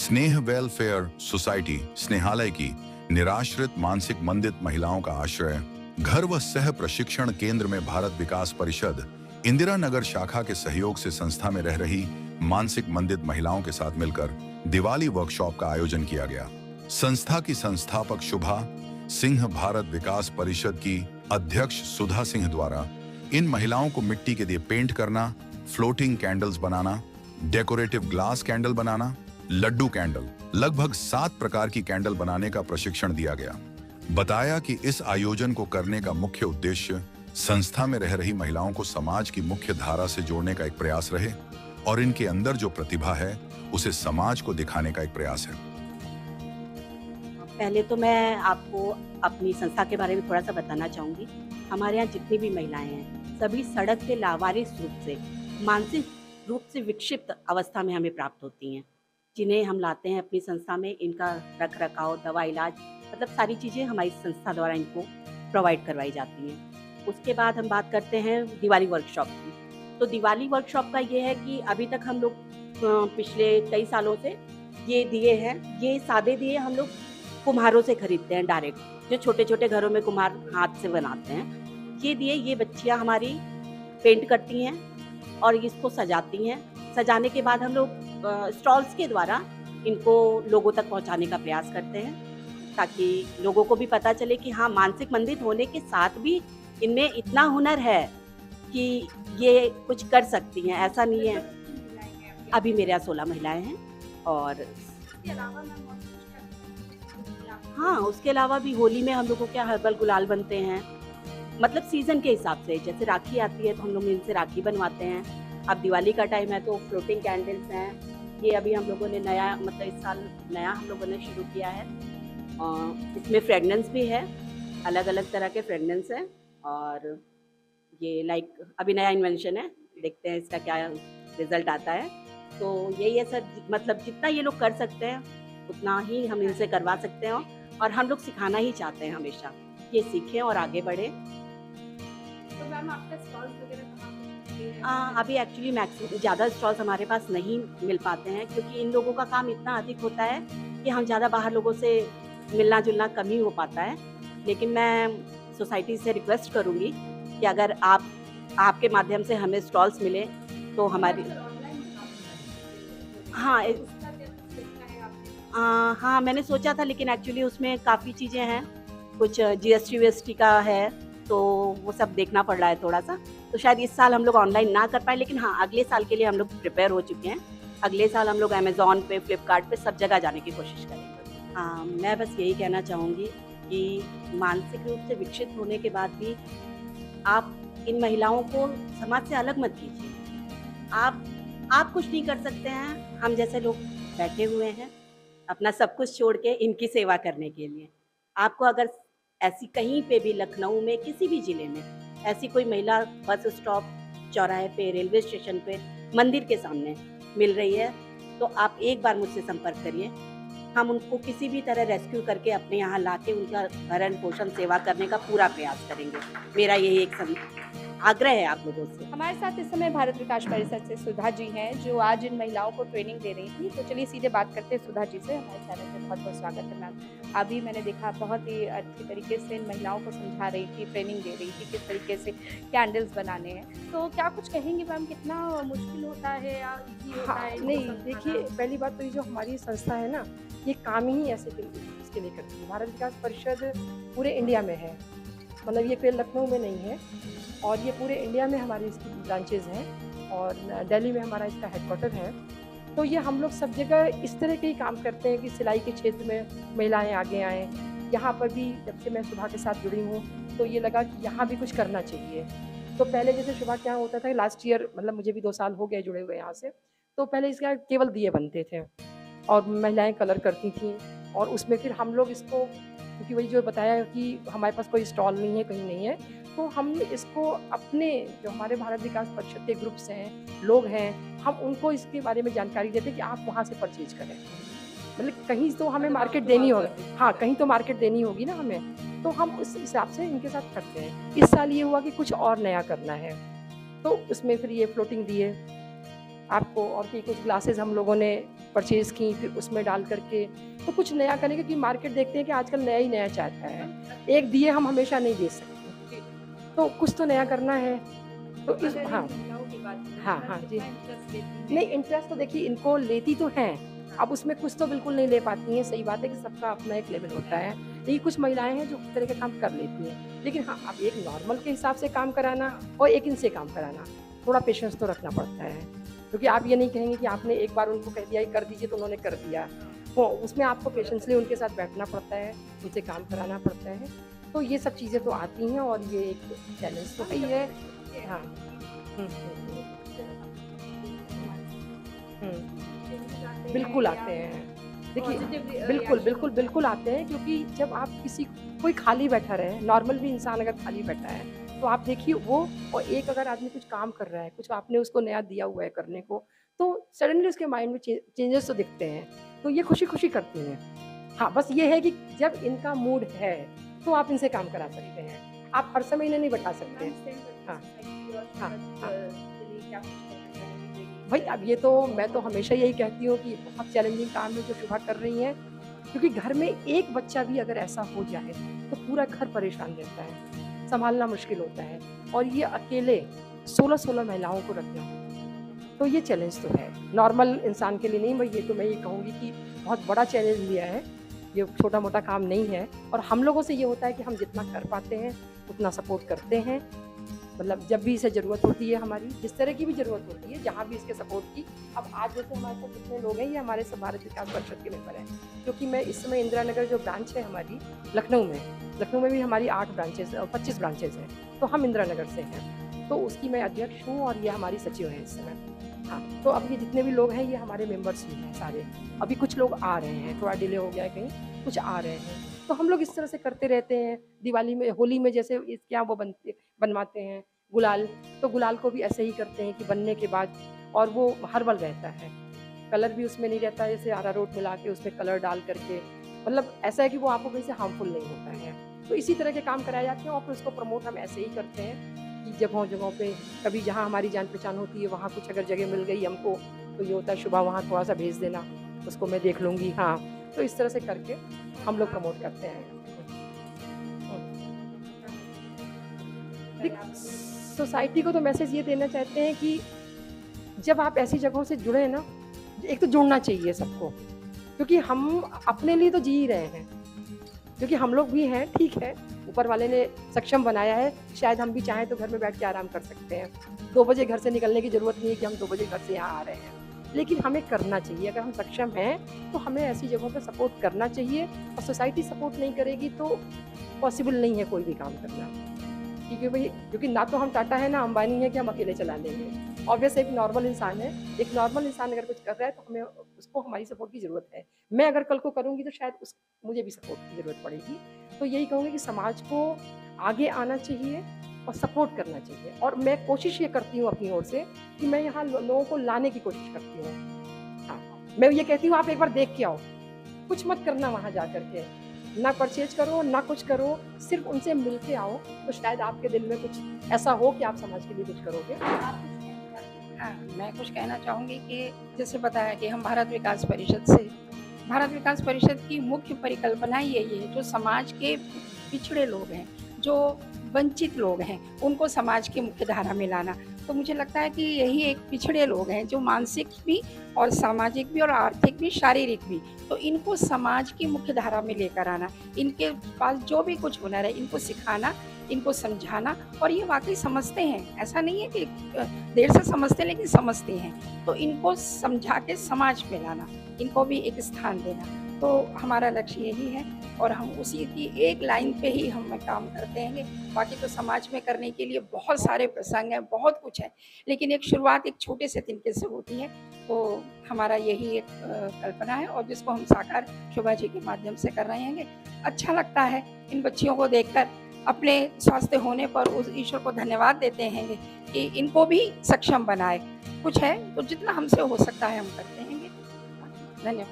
स्नेह welfare society Snehalaya की निराश्रित मानसिक मंदित महिलाओं का आश्रय घर व सह प्रशिक्षण केंद्र में भारत विकास परिषद इंदिरा नगर शाखा के सहयोग से संस्था में रह रही मानसिक मंदित महिलाओं के साथ मिलकर दिवाली वर्कशॉप का आयोजन किया गया। संस्था की संस्थापक शुभा सिंह भारत विकास परिषद की अध्यक्ष सुधा सिंह द्वारा इन महिलाओं को मिट्टी के दिए पेंट करना, फ्लोटिंग कैंडल्स बनाना, डेकोरेटिव ग्लास कैंडल बनाना, लड्डू कैंडल, लगभग 7 प्रकार की कैंडल बनाने का प्रशिक्षण दिया गया। बताया कि इस आयोजन को करने का मुख्य उद्देश्य संस्था में रह रही महिलाओं को समाज की मुख्य धारा से जोड़ने का एक प्रयास रहे और इनके अंदर जो प्रतिभा है उसे समाज को दिखाने का एक प्रयास है। पहले तो मैं आपको अपनी संस्था के बारे में थोड़ा सा बताना चाहूँगी। हमारे यहाँ जितनी भी महिलाएं हैं सभी सड़क से लावारिस रूप से मानसिक रूप से विक्षिप्त अवस्था में हमें प्राप्त होती हैं, जिन्हें हम लाते हैं अपनी संस्था में। इनका रख रखाव, दवा, इलाज, मतलब सारी चीज़ें हमारी संस्था द्वारा इनको प्रोवाइड करवाई जाती हैं। उसके बाद हम बात करते हैं दिवाली वर्कशॉप की। तो दिवाली वर्कशॉप का ये है कि अभी तक हम लोग पिछले कई सालों से ये दिए हैं, ये सादे दिए हम लोग कुम्हारों से खरीदते हैं डायरेक्ट, जो छोटे छोटे घरों में कुम्हार हाथ से बनाते हैं। ये दिए ये बच्चियाँ हमारी पेंट करती हैं और इसको सजाती हैं। सजाने के बाद हम लोग स्टॉल्स के द्वारा इनको लोगों तक पहुंचाने का प्रयास करते हैं, ताकि लोगों को भी पता चले कि हाँ, मानसिक मंदित होने के साथ भी इनमें इतना हुनर है कि ये कुछ कर सकती हैं, ऐसा नहीं है। अभी मेरे यहाँ 16 महिलाएं हैं और हाँ, उसके अलावा भी होली में हम लोगों के यहाँ हर्बल गुलाल बनते हैं, मतलब सीजन के हिसाब से। जैसे राखी आती है तो हम लोग इनसे राखी बनवाते हैं। अब दिवाली का टाइम है तो फ्लोटिंग कैंडल्स हैं, ये अभी हम लोगों ने नया, मतलब इस साल नया हम लोगों ने शुरू किया है। इसमें फ्रेगनेंस भी है, अलग अलग तरह के फ्रेगनेंस हैं और ये लाइक अभी नया इन्वेंशन है, देखते हैं इसका क्या रिजल्ट आता है। तो यही है सर, मतलब जितना ये लोग कर सकते हैं उतना ही हम इनसे करवा सकते हैं और हम लोग सिखाना ही चाहते हैं हमेशा, ये सीखें और आगे बढ़ें। तो मैम आपका स्टॉल्स वगैरह कहाँ पे हैं? अभी एक्चुअली मैक्सिमम ज़्यादा स्टॉल्स हमारे पास नहीं मिल पाते हैं, क्योंकि इन लोगों का काम इतना अधिक होता है कि हम ज़्यादा बाहर लोगों से मिलना जुलना कम ही हो पाता है। लेकिन मैं सोसाइटी से रिक्वेस्ट करूँगी कि अगर आपके माध्यम से हमें स्टॉल्स मिले तो हमारी हाँ हाँ, मैंने सोचा था, लेकिन एक्चुअली उसमें काफ़ी चीज़ें हैं, कुछ GST वीएसटी का है, तो वो सब देखना पड़ रहा है थोड़ा सा। तो शायद इस साल हम लोग ऑनलाइन ना कर पाए, लेकिन हाँ, अगले साल के लिए हम लोग प्रिपेयर हो चुके हैं। अगले साल हम लोग अमेज़ॉन पे, फ्लिपकार्ट पे सब जगह जाने की कोशिश करेंगे। हाँ, मैं बस यही कहना चाहूँगी कि मानसिक रूप से विकसित होने के बाद भी आप इन महिलाओं को समाज से अलग मत कीजिए। आप कुछ नहीं कर सकते हैं, हम जैसे लोग बैठे हुए हैं अपना सब कुछ छोड़ के इनकी सेवा करने के लिए। आपको अगर ऐसी कहीं पे भी, लखनऊ में किसी भी ज़िले में ऐसी कोई महिला बस स्टॉप, चौराहे पे, रेलवे स्टेशन पे, मंदिर के सामने मिल रही है तो आप एक बार मुझसे संपर्क करिए। हम उनको किसी भी तरह रेस्क्यू करके अपने यहाँ लाके उनका भरण पोषण सेवा करने का पूरा प्रयास करेंगे। मेरा यही एक आग्रह है आप लोगों से। हमारे साथ इस समय भारत विकास परिषद से सुधा जी हैं, जो आज इन महिलाओं को ट्रेनिंग दे रही थी। तो चलिए सीधे बात करते हैं सुधा जी से। हमारे चैनल पे बहुत बहुत स्वागत है मैम। अभी मैंने देखा बहुत ही अच्छी तरीके से इन महिलाओं को समझा रही थी, ट्रेनिंग दे रही थी किस तरीके से कैंडल्स बनाने हैं। तो क्या कुछ कहेंगी मैम, कितना मुश्किल होता है या ईजी होता है? नहीं, देखिए, पहली बात तो ये जो हमारी संस्था है ना, ये काम ही ऐसे इसके लिए करती है। भारत विकास परिषद पूरे इंडिया में है, मतलब ये केवल लखनऊ में नहीं है, और ये पूरे इंडिया में हमारी इसकी ब्रांचेज़ हैं और दिल्ली में हमारा इसका हेडक्वार्टर है। तो ये हम लोग सब जगह इस तरह के ही काम करते हैं कि सिलाई के क्षेत्र में महिलाएं आगे आएँ। यहाँ पर भी जब से मैं सुभा के साथ जुड़ी हूँ तो ये लगा कि यहाँ भी कुछ करना चाहिए। तो पहले जैसे सुभा के यहाँ होता था, लास्ट ईयर, मतलब मुझे भी 2 साल हो गए जुड़े हुए यहाँ से, तो पहले इसका केवल दिए बनते थे और महिलाएं कलर करती थीं, और उसमें फिर हम लोग इसको, क्योंकि वही जो बताया कि हमारे पास कोई स्टॉल नहीं है, कहीं नहीं है, तो हम इसको अपने जो हमारे भारत विकास परिषद के ग्रुप्स हैं, लोग हैं, हम उनको इसके बारे में जानकारी देते कि आप वहाँ से परचेज करें। मतलब कहीं तो हमें मार्केट देनी होगी, हाँ, कहीं तो मार्केट देनी होगी ना हमें, तो हम उस हिसाब से इनके साथ करते हैं। इस साल ये हुआ कि कुछ और नया करना है, तो उसमें फिर ये फ्लोटिंग दिए आपको, और भी कुछ ग्लासेस हम लोगों ने परचेज़ की, फिर उसमें डाल करके तो कुछ नया करने, क्योंकि मार्केट देखते हैं कि आजकल नया ही नया चाहता है। एक दिए हम हमेशा नहीं दे सकते, तो कुछ तो नया करना है। तो इस हाँ, हाँ, हाँ, जी। नहीं, इंटरेस्ट तो देखिए इनको लेती तो हैं, अब उसमें कुछ तो बिल्कुल नहीं ले पाती हैं, सही बात है कि सबका अपना एक लेवल होता है। लेकिन कुछ महिलाएँ हैं जो इस तरह के काम कर लेती हैं। लेकिन हाँ, अब एक नॉर्मल के हिसाब से काम कराना और एक इनसे काम कराना, थोड़ा पेशेंस तो रखना पड़ता है। क्योंकि आप ये नहीं कहेंगे कि आपने एक बार उनको कह दिया ये कर दीजिए तो उन्होंने कर दिया। तो उसमें आपको पेशेंसली उनके साथ बैठना पड़ता है, उनसे काम कराना पड़ता है। तो ये सब चीज़ें तो आती हैं और ये एक चैलेंज तो है ही है। हाँ। हुँ, हुँ। बिल्कुल आते हैं। देखिए बिल्कुल आते हैं, क्योंकि जब आप कोई खाली बैठा रहे, नॉर्मल भी इंसान अगर खाली बैठा है, तो आप देखिए वो और एक अगर आदमी कुछ काम कर रहा है, कुछ आपने उसको नया दिया हुआ है करने को, तो सडनली उसके माइंड में चेंजेस तो दिखते हैं, तो ये खुशी-खुशी करती हैं। हाँ, बस ये है कि जब इनका मूड है, तो आप इनसे काम करा सकते हैं। आप हर समय इन्हें नहीं बैठा सकते। हाँ, हाँ, हाँ। भाई अब ये तो मैं तो हमेशा यही कहती हूँ कि ये बहुत चैलेंजिंग काम है जो शुभा कर रही हैं, क्योंकि घर में एक बच्चा भी अगर ऐसा हो जाए, तो पूरा घर परेशान रहता है, सँभालना मुश्किल होता है और ये अकेले 16-16 महिलाओं को रखना, तो ये चैलेंज तो है। नॉर्मल इंसान के लिए नहीं, मैं ये कहूँगी कि बहुत बड़ा चैलेंज लिया है, ये छोटा-मोटा काम नहीं है और हम लोगों से ये होता है कि हम जितना कर पाते हैं, उतना सपोर्ट करते हैं। मतलब जब भी इसे ज़रूरत होती है हमारी, जिस तरह की भी ज़रूरत होती है, जहाँ भी इसके सपोर्ट की। अब आज जैसे हमारे साथ कितने लोग हैं, ये हमारे सब भारत विकास परिषद के मेंबर हैं, क्योंकि मैं इस समय इंदिरा नगर जो ब्रांच है हमारी लखनऊ में भी हमारी 8 ब्रांचेज़ 25 ब्रांचेज़ हैं, तो हम इंदिरा नगर से हैं, तो उसकी मैं अध्यक्ष हूँ और ये हमारी सचिव हैं इस समय। हाँ, तो अब ये जितने भी लोग हैं ये हमारे मेंबर्स ही हैं सारे। अभी कुछ लोग आ रहे हैं, थोड़ा डिले हो गया है कहीं, कुछ आ रहे हैं। तो हम लोग इस तरह से करते रहते हैं। दिवाली में, होली में जैसे इसके यहाँ वो बनवाते हैं गुलाल, तो गुलाल को भी ऐसे ही करते हैं कि बनने के बाद, और वो हर्बल रहता है, कलर भी उसमें नहीं रहता है जैसे अरारोट मिला के उसमें कलर डाल करके, मतलब ऐसा है कि वो आपको कहीं से हार्मफुल नहीं होता है। तो इसी तरह के काम कराए जाते हैं और फिर उसको प्रमोट हम ऐसे ही करते हैं कि जगहों-जगहों पे कभी जहाँ हमारी जान-पहचान होती है वहाँ कुछ अगर जगह मिल गई हमको, तो ये होता है शुभा वहाँ थोड़ा-सा भेज देना, उसको मैं देख लूँगी। हाँ, तो इस तरह से करके हम लोग प्रमोट करते हैं। सोसाइटी को तो मैसेज ये देना चाहते हैं कि जब आप ऐसी जगहों से जुड़े हैं ना, एक तो जुड़ना चाहिए सबको, क्योंकि हम अपने लिए तो जी ही रहे हैं, क्योंकि हम लोग भी हैं, ठीक है, ऊपर वाले ने सक्षम बनाया है, शायद हम भी चाहें तो घर में बैठ के आराम कर सकते हैं। 2 बजे घर से निकलने की ज़रूरत नहीं है कि हम 2 बजे घर से यहाँ आ रहे हैं, लेकिन हमें करना चाहिए। अगर हम सक्षम हैं, तो हमें ऐसी जगहों पे सपोर्ट करना चाहिए और सोसाइटी सपोर्ट नहीं करेगी तो पॉसिबल नहीं है कोई भी काम करना। क्योंकि ना तो हम टाटा है ना अंबानी है कि हम अकेले चला लेंगे। ऑब्वियस एक नॉर्मल इंसान है, एक नॉर्मल इंसान अगर कुछ कर रहा है तो हमें उसको हमारी सपोर्ट की ज़रूरत है। मैं अगर कल को करूँगी तो शायद मुझे भी सपोर्ट की ज़रूरत पड़ेगी। तो यही कहूँगी कि समाज को आगे आना चाहिए और सपोर्ट करना चाहिए, और मैं कोशिश ये करती हूँ अपनी ओर से कि मैं यहाँ लोगों को लाने की कोशिश करती हूँ। हाँ, मैं ये कहती हूँ आप एक बार देख के आओ, कुछ मत करना वहाँ जा कर के, ना परचेज करो ना कुछ करो, सिर्फ उनसे मिल के आओ, तो शायद आपके दिल में कुछ ऐसा हो कि आप समाज के लिए कुछ करोगे। हाँ, मैं कुछ कहना चाहूँगी कि जैसे बताया कि हम भारत विकास परिषद की मुख्य परिकल्पना यही है, जो समाज के पिछड़े लोग हैं, जो वंचित लोग हैं, उनको समाज की मुख्य धारा में लाना। तो मुझे लगता है कि यही एक पिछड़े लोग हैं जो मानसिक भी और सामाजिक भी और आर्थिक भी, शारीरिक भी, तो इनको समाज की मुख्य धारा में लेकर आना, इनके पास जो भी कुछ हुनर है इनको सिखाना, इनको समझाना, और ये वाकई समझते हैं, ऐसा नहीं है कि देर से समझते हैं, लेकिन समझते हैं, तो इनको समझा के समाज में लाना, इनको भी एक स्थान देना। तो हमारा लक्ष्य यही है और हम उसी की एक लाइन पे ही हम काम करते हैं। बाकी तो समाज में करने के लिए बहुत सारे प्रसंग हैं, बहुत कुछ है, लेकिन एक शुरुआत एक छोटे से तिनके से होती है। तो हमारा यही एक कल्पना है और जिसको हम साकार शोभा जी के माध्यम से कर रहे हैं। अच्छा लगता है इन बच्चियों को देखकर, अपने स्वास्थ्य होने पर उस ईश्वर को धन्यवाद देते हैं कि इनको भी सक्षम बनाए। कुछ है तो जितना हमसे हो सकता है हम करते हैं। धन्यवाद।